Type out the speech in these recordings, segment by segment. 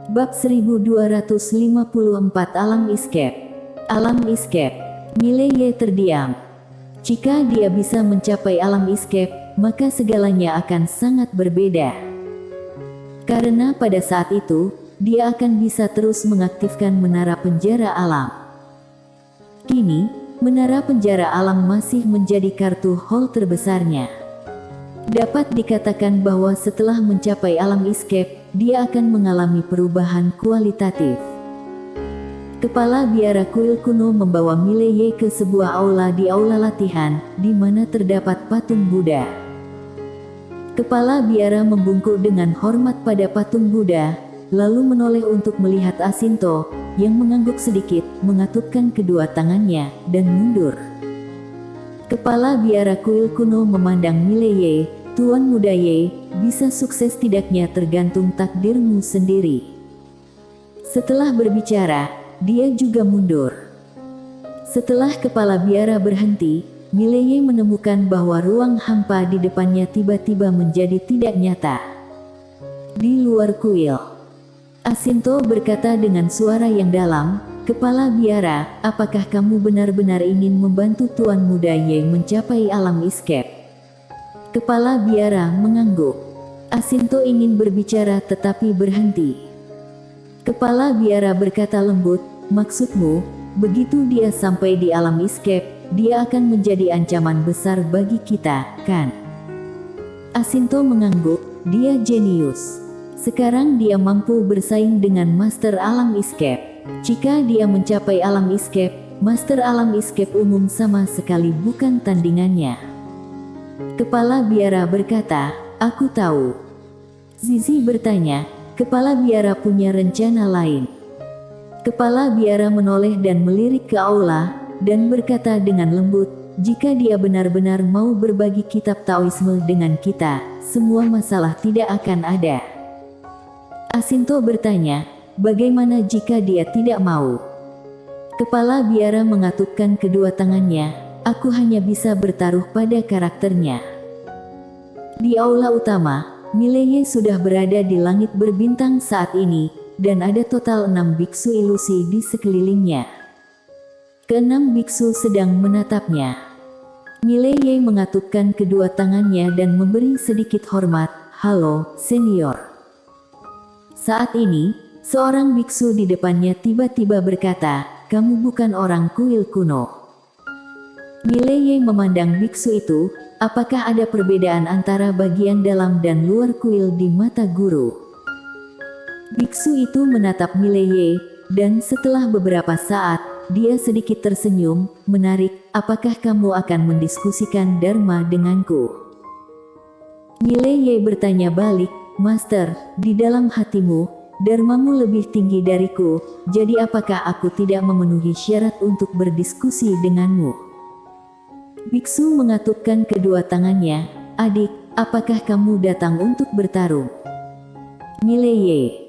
Bab 1254 Alam Escape. Alam Escape. Mileye terdiam. Jika dia bisa mencapai alam escape, maka segalanya akan sangat berbeda. Karena pada saat itu, dia akan bisa terus mengaktifkan menara penjara alam. Kini, menara penjara alam masih menjadi kartu hall terbesarnya. Dapat dikatakan bahwa setelah mencapai alam escape, dia akan mengalami perubahan kualitatif. Kepala biara kuil kuno membawa Mileye ke sebuah aula di aula latihan, di mana terdapat patung Buddha. Kepala biara membungkuk dengan hormat pada patung Buddha, lalu menoleh untuk melihat Asinto, yang mengangguk sedikit, mengatupkan kedua tangannya, dan mundur. Kepala biara kuil kuno memandang Mileye, Tuan Muda Ye, bisa sukses tidaknya tergantung takdirmu sendiri. Setelah berbicara, dia juga mundur. Setelah kepala biara berhenti, Mileye menemukan bahwa ruang hampa di depannya tiba-tiba menjadi tidak nyata. Di luar kuil, Asinto berkata dengan suara yang dalam, "Kepala biara, apakah kamu benar-benar ingin membantu Tuan Muda Ye mencapai alam escape?" Kepala biara mengangguk. Asinto ingin berbicara tetapi berhenti. Kepala biara berkata lembut, "Maksudmu, begitu dia sampai di alam escape, dia akan menjadi ancaman besar bagi kita, kan?" Asinto mengangguk, dia jenius. Sekarang dia mampu bersaing dengan Master Alam Escape. Jika dia mencapai alam escape, Master Alam Escape umum sama sekali bukan tandingannya. Kepala biara berkata, "Aku tahu." Zizi bertanya, "Kepala biara punya rencana lain?" Kepala biara menoleh dan melirik ke aula, dan berkata dengan lembut, "Jika dia benar-benar mau berbagi kitab Taoisme dengan kita, semua masalah tidak akan ada." Asinto bertanya, "Bagaimana jika dia tidak mau?" Kepala biara mengatupkan kedua tangannya, "Aku hanya bisa bertaruh pada karakternya." Di aula utama, Mileye sudah berada di langit berbintang saat ini, dan ada total 6 biksu ilusi di sekelilingnya. Keenam biksu sedang menatapnya. Mileye mengatupkan kedua tangannya dan memberi sedikit hormat, "Halo, senior." Saat ini, seorang biksu di depannya tiba-tiba berkata, "Kamu bukan orang kuil kuno." Mileye memandang biksu itu, apakah ada perbedaan antara bagian dalam dan luar kuil di mata guru? Biksu itu menatap Mileye, dan setelah beberapa saat, dia sedikit tersenyum, menarik, "Apakah kamu akan mendiskusikan Dharma denganku?" Mileye bertanya balik, "Master, di dalam hatimu, Dharmamu lebih tinggi dariku, jadi apakah aku tidak memenuhi syarat untuk berdiskusi denganmu?" Biksu mengatupkan kedua tangannya, "Adik, apakah kamu datang untuk bertarung?" Mileye.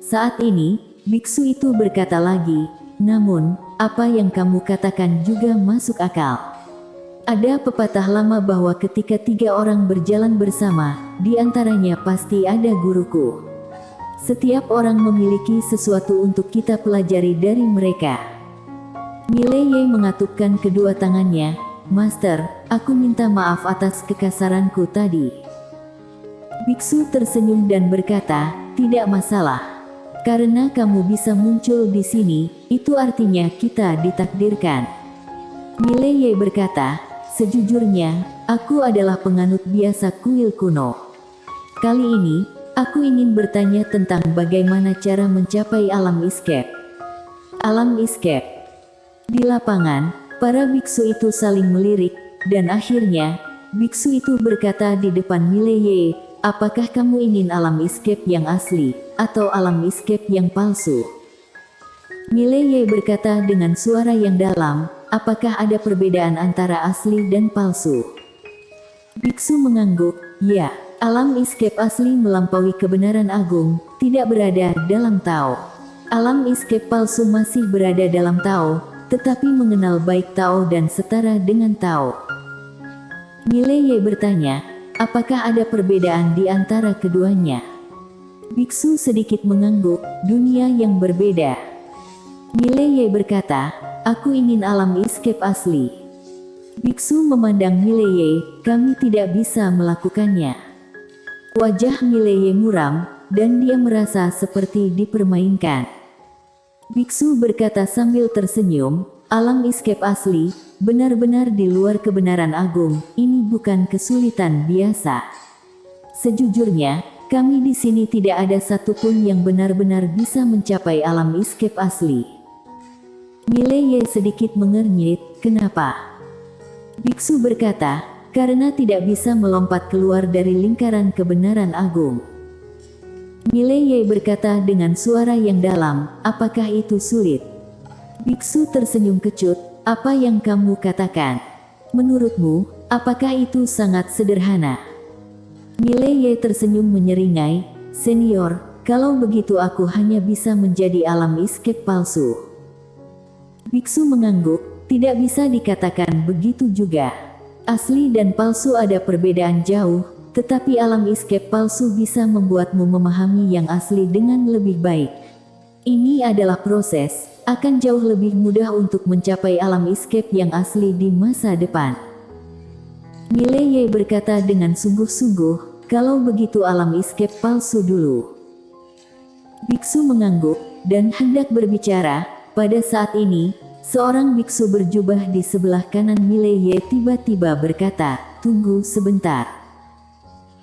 Saat ini, biksu itu berkata lagi, "Namun, apa yang kamu katakan juga masuk akal. Ada pepatah lama bahwa ketika 3 orang berjalan bersama, di antaranya pasti ada guruku. Setiap orang memiliki sesuatu untuk kita pelajari dari mereka." Mileye mengatupkan kedua tangannya, "Master, aku minta maaf atas kekasaranku tadi." Biksu tersenyum dan berkata, "Tidak masalah. Karena kamu bisa muncul di sini, itu artinya kita ditakdirkan." Mileye berkata, "Sejujurnya, aku adalah penganut biasa kuil kuno. Kali ini, aku ingin bertanya tentang bagaimana cara mencapai alam escape." Alam escape. Di lapangan, para biksu itu saling melirik, dan akhirnya, biksu itu berkata di depan Mileye, "Apakah kamu ingin alam escape yang asli, atau alam escape yang palsu?" Mileye berkata dengan suara yang dalam, "Apakah ada perbedaan antara asli dan palsu?" Biksu mengangguk, "Ya, alam escape asli melampaui kebenaran agung, tidak berada dalam Tao. Alam escape palsu masih berada dalam Tao, tetapi mengenal baik Tao dan setara dengan Tao." Mileye bertanya, "Apakah ada perbedaan di antara keduanya?" Biksu sedikit mengangguk, dunia yang berbeda. Mileye berkata, aku ingin alam escape asli. Biksu memandang Mileye, kami tidak bisa melakukannya. Wajah Mileye muram, dan dia merasa seperti dipermainkan. Biksu berkata sambil tersenyum, alam escape asli, benar-benar di luar kebenaran agung, ini bukan kesulitan biasa. Sejujurnya, kami di sini tidak ada satupun yang benar-benar bisa mencapai alam escape asli. Mileye sedikit mengernyit, kenapa? Biksu berkata, karena tidak bisa melompat keluar dari lingkaran kebenaran agung. Mileye berkata dengan suara yang dalam, apakah itu sulit? Biksu tersenyum kecut, apa yang kamu katakan? Menurutmu, apakah itu sangat sederhana? Mileye tersenyum menyeringai, senior, kalau begitu aku hanya bisa menjadi alam escape palsu. Biksu mengangguk, tidak bisa dikatakan begitu juga. Asli dan palsu ada perbedaan jauh, tetapi alam escape palsu bisa membuatmu memahami yang asli dengan lebih baik. Ini adalah proses, akan jauh lebih mudah untuk mencapai alam escape yang asli di masa depan. Mileye berkata dengan sungguh-sungguh, kalau begitu alam escape palsu dulu. Biksu mengangguk, dan hendak berbicara, pada saat ini, seorang biksu berjubah di sebelah kanan Mileye tiba-tiba berkata, tunggu sebentar.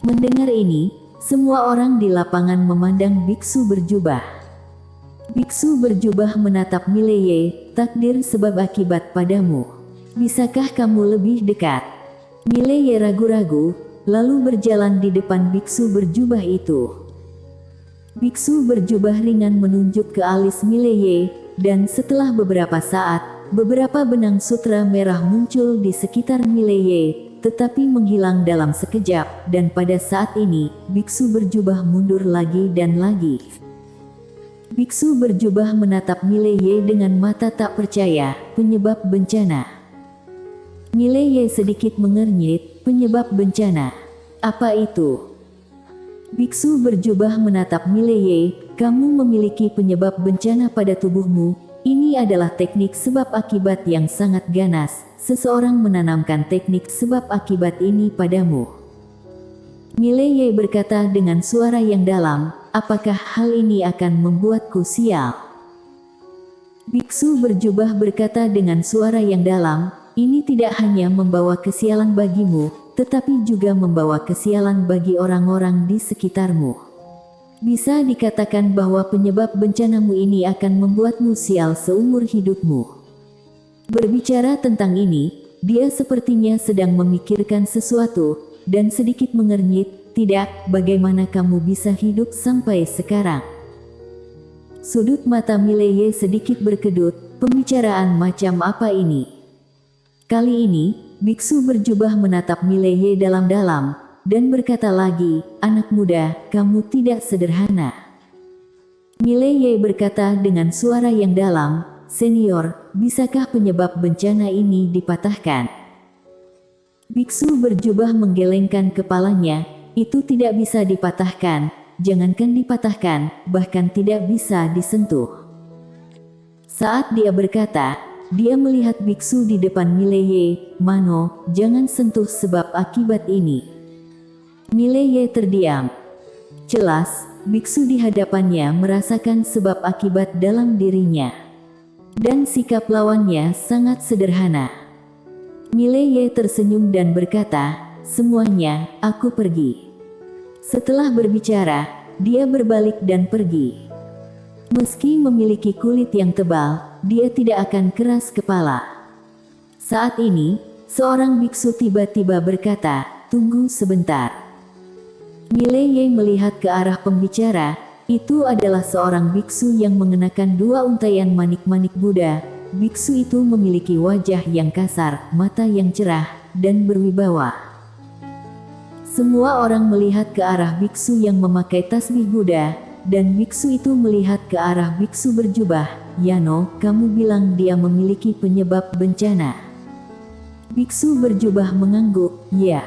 Mendengar ini, semua orang di lapangan memandang biksu berjubah. Biksu berjubah menatap Mileye, takdir sebab akibat padamu. Bisakah kamu lebih dekat? Mileye ragu-ragu, lalu berjalan di depan biksu berjubah itu. Biksu berjubah ringan menunjuk ke alis Mileye, dan setelah beberapa saat, beberapa benang sutra merah muncul di sekitar Mileye, tetapi menghilang dalam sekejap, dan pada saat ini, biksu berjubah mundur lagi dan lagi. Biksu berjubah menatap Mileye dengan mata tak percaya, penyebab bencana. Mileye sedikit mengernyit, penyebab bencana. Apa itu? Biksu berjubah menatap Mileye, kamu memiliki penyebab bencana pada tubuhmu. Ini adalah teknik sebab akibat yang sangat ganas. Seseorang menanamkan teknik sebab akibat ini padamu. Mileye berkata dengan suara yang dalam, apakah hal ini akan membuatku sial? Biksu berjubah berkata dengan suara yang dalam, ini tidak hanya membawa kesialan bagimu, tetapi juga membawa kesialan bagi orang-orang di sekitarmu. Bisa dikatakan bahwa penyebab bencanamu ini akan membuatmu sial seumur hidupmu. Berbicara tentang ini, dia sepertinya sedang memikirkan sesuatu, dan sedikit mengernyit, tidak, bagaimana kamu bisa hidup sampai sekarang? Sudut mata Mileye sedikit berkedut, pembicaraan macam apa ini? Kali ini, biksu berjubah menatap Mileye dalam-dalam, dan berkata lagi, anak muda, kamu tidak sederhana. Mileye berkata dengan suara yang dalam, senior, bisakah penyebab bencana ini dipatahkan? Biksu berjubah menggelengkan kepalanya, itu tidak bisa dipatahkan, jangankan dipatahkan, bahkan tidak bisa disentuh. Saat dia berkata, dia melihat biksu di depan Mileye, Mano, jangan sentuh sebab akibat ini. Mileye terdiam. Jelas, biksu di hadapannya merasakan sebab akibat dalam dirinya. Dan sikap lawannya sangat sederhana. Mileye tersenyum dan berkata, semuanya, aku pergi. Setelah berbicara, dia berbalik dan pergi. Meski memiliki kulit yang tebal, dia tidak akan keras kepala. Saat ini, seorang biksu tiba-tiba berkata, tunggu sebentar. Mileye melihat ke arah pembicara. Itu adalah seorang biksu yang mengenakan dua untaian manik-manik Buddha. Biksu itu memiliki wajah yang kasar, mata yang cerah, dan berwibawa. Semua orang melihat ke arah biksu yang memakai tasbih Buddha, dan biksu itu melihat ke arah biksu berjubah. Yano, kamu bilang dia memiliki penyebab bencana. Biksu berjubah mengangguk, ya.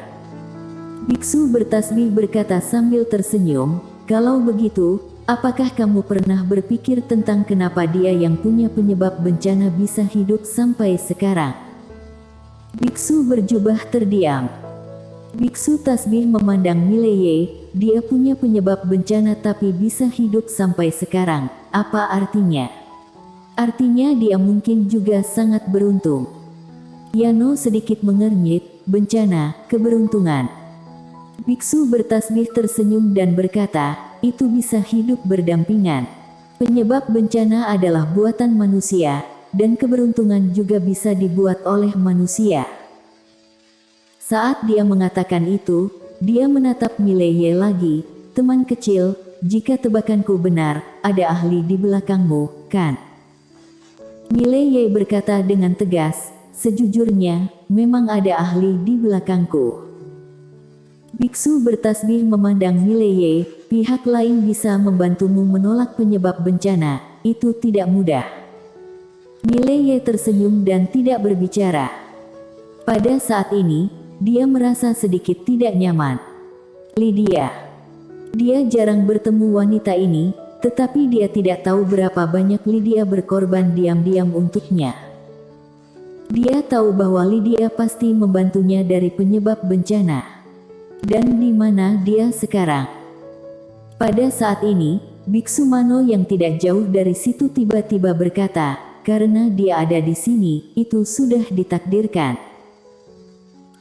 Biksu bertasbih berkata sambil tersenyum, Kalau begitu, apakah kamu pernah berpikir tentang kenapa dia yang punya penyebab bencana bisa hidup sampai sekarang? Biksu berjubah terdiam. Biksu tasbih memandang Mileye, dia punya penyebab bencana tapi bisa hidup sampai sekarang. Apa artinya? Artinya dia mungkin juga sangat beruntung. Yano sedikit mengernyit, bencana, keberuntungan. Biksu bertasbih tersenyum dan berkata, itu bisa hidup berdampingan. Penyebab bencana adalah buatan manusia, dan keberuntungan juga bisa dibuat oleh manusia. Saat dia mengatakan itu, dia menatap Mileye lagi, teman kecil, jika tebakanku benar, ada ahli di belakangmu, kan? Mileye berkata dengan tegas, sejujurnya, memang ada ahli di belakangku. Biksu bertasbih memandang Mileye, pihak lain bisa membantumu menolak penyebab bencana, itu tidak mudah. Mileye tersenyum dan tidak berbicara. Pada saat ini, dia merasa sedikit tidak nyaman. Lydia. Dia jarang bertemu wanita ini, tetapi dia tidak tahu berapa banyak Lydia berkorban diam-diam untuknya. Dia tahu bahwa Lydia pasti membantunya dari penyebab bencana. Dan di mana dia sekarang? Pada saat ini, Biksu Mano yang tidak jauh dari situ tiba-tiba berkata, karena dia ada di sini, itu sudah ditakdirkan.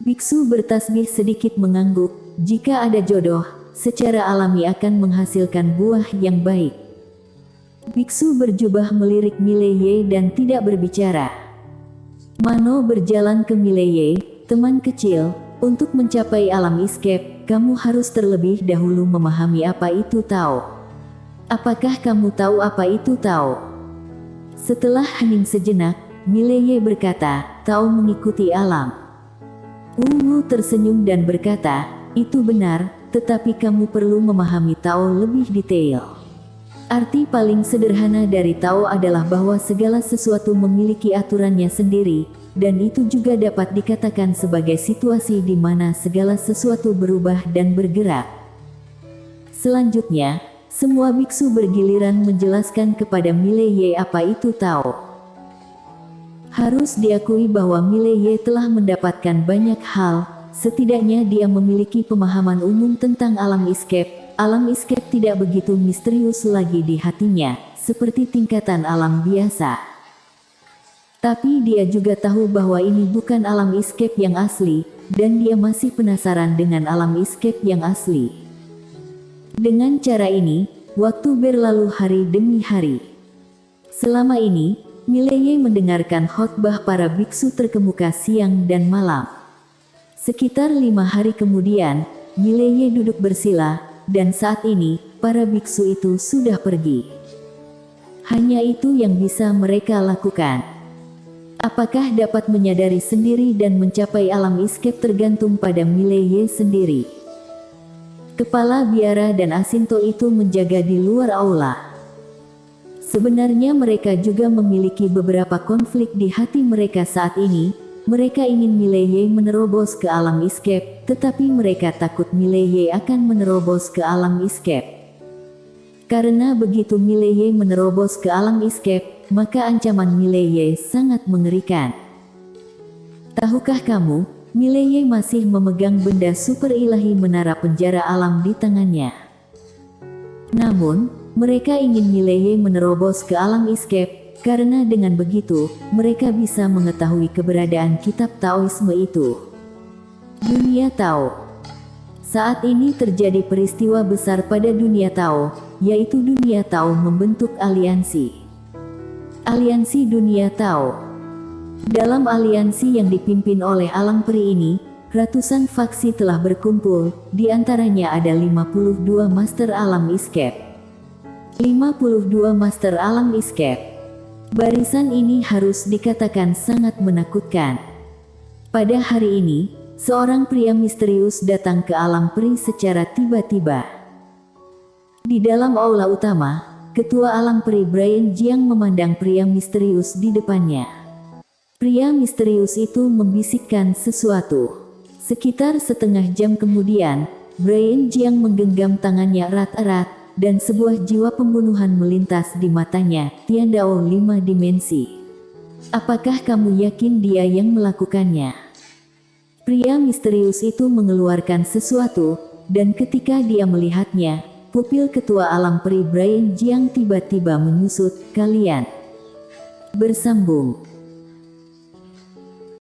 Biksu bertasbih sedikit mengangguk, jika ada jodoh, secara alami akan menghasilkan buah yang baik. Biksu berjubah melirik Mileye dan tidak berbicara. Mano berjalan ke Mileye, teman kecil, untuk mencapai alam escape, kamu harus terlebih dahulu memahami apa itu Tao. Apakah kamu tahu apa itu Tao? Setelah hening sejenak, Mileye berkata, Tao mengikuti alam. Wu tersenyum dan berkata, itu benar, tetapi kamu perlu memahami Tao lebih detail. Arti paling sederhana dari Tao adalah bahwa segala sesuatu memiliki aturannya sendiri, dan itu juga dapat dikatakan sebagai situasi di mana segala sesuatu berubah dan bergerak. Selanjutnya, semua biksu bergiliran menjelaskan kepada Mileye apa itu Tao. Harus diakui bahwa Mileye telah mendapatkan banyak hal, setidaknya dia memiliki pemahaman umum tentang alam escape. Alam escape tidak begitu misterius lagi di hatinya, seperti tingkatan alam biasa. Tapi dia juga tahu bahwa ini bukan alam escape yang asli, dan dia masih penasaran dengan alam escape yang asli. Dengan cara ini, waktu berlalu hari demi hari. Selama ini, Mileye mendengarkan khotbah para biksu terkemuka siang dan malam. Sekitar 5 hari kemudian, Mileye duduk bersila, dan saat ini, para biksu itu sudah pergi. Hanya itu yang bisa mereka lakukan. Apakah dapat menyadari sendiri dan mencapai alam escape tergantung pada Mileye sendiri. Kepala biara dan Asinto itu menjaga di luar aula. Sebenarnya mereka juga memiliki beberapa konflik di hati mereka saat ini. Mereka ingin Mileye menerobos ke alam escape, tetapi mereka takut Mileye akan menerobos ke alam escape. Karena begitu Mileye menerobos ke alam escape, maka ancaman Mileye sangat mengerikan. Tahukah kamu, Mileye masih memegang benda super ilahi menara penjara alam di tangannya. Namun, mereka ingin Mileye menerobos ke alam escape, karena dengan begitu, mereka bisa mengetahui keberadaan kitab Taoisme itu. Dunia Tao. Saat ini terjadi peristiwa besar pada dunia Tao, yaitu dunia Tao membentuk aliansi. Aliansi Dunia Tao. Dalam aliansi yang dipimpin oleh Alang Peri ini, ratusan faksi telah berkumpul, di antaranya ada 52 Master Alam Escape. 52 Master Alam Escape. Barisan ini harus dikatakan sangat menakutkan. Pada hari ini, seorang pria misterius datang ke Alang Peri secara tiba-tiba. Di dalam aula utama, Ketua Alang Peri Brian Jiang memandang pria misterius di depannya. Pria misterius itu membisikkan sesuatu. Sekitar setengah jam kemudian, Brian Jiang menggenggam tangannya erat-erat, dan sebuah jiwa pembunuhan melintas di matanya, Tiandao 5 dimensi. Apakah kamu yakin dia yang melakukannya? Pria misterius itu mengeluarkan sesuatu, dan ketika dia melihatnya, pupil ketua alam peri Brian Jiang tiba-tiba menyusut. Kalian bersambung.